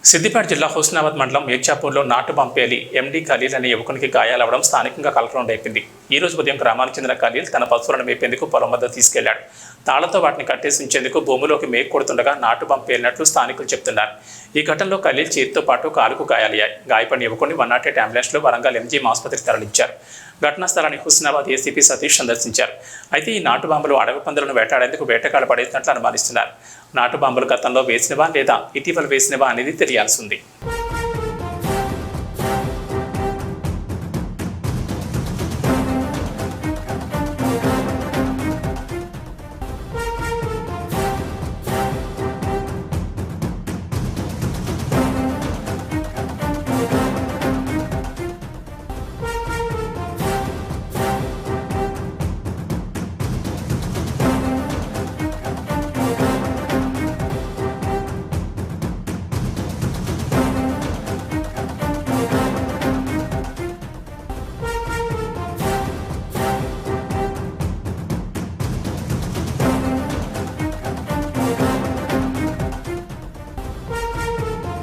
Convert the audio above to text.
సిద్దిపేట జిల్లా హుస్నాబాద్ మండలం మీర్జాపూర్లో నాటు పంపేలి ఎండి ఖలీల్ అనే యువకునికి గాయాలవడం స్థానికంగా కలకలం రేపింది. ఈ రోజు ఉదయం గ్రామానికి చెందిన ఖలీల్ తన పశువులను మేపేందుకు పొలం వద్ద తీసుకెళ్లాడు. తాళ్లతో వాటిని కట్టేసి ఉంచేందుకు భూమిలోకి మేకు కొడుతుండగా నాటు పంపేలినట్లు స్థానికులు చెబుతున్నారు. ఈ ఘటనలో ఖలీల్ చేతితో పాటు కాలుకు గాయాలయ్యాయి. గాయపడిన యువకుని 108 అంబులెన్స్లో వరంగల్ ఎంజీ ఆసుపత్రికి తరలించారు. ఘటనా స్థలాన్ని హుస్నాబాద్ ఏసీపీ సతీష్ సందర్శించారు. అయితే ఈ నాటు బాంబులు అడవి పందులను వేటాడేందుకు వేటగాళ్లు పడేసినట్లు అనుమానిస్తున్నారు. నాటు బాంబులు గతంలో వేసినవా లేదా ఇటీవల వేసినవా అనేది తెలియాల్సి ఉంది.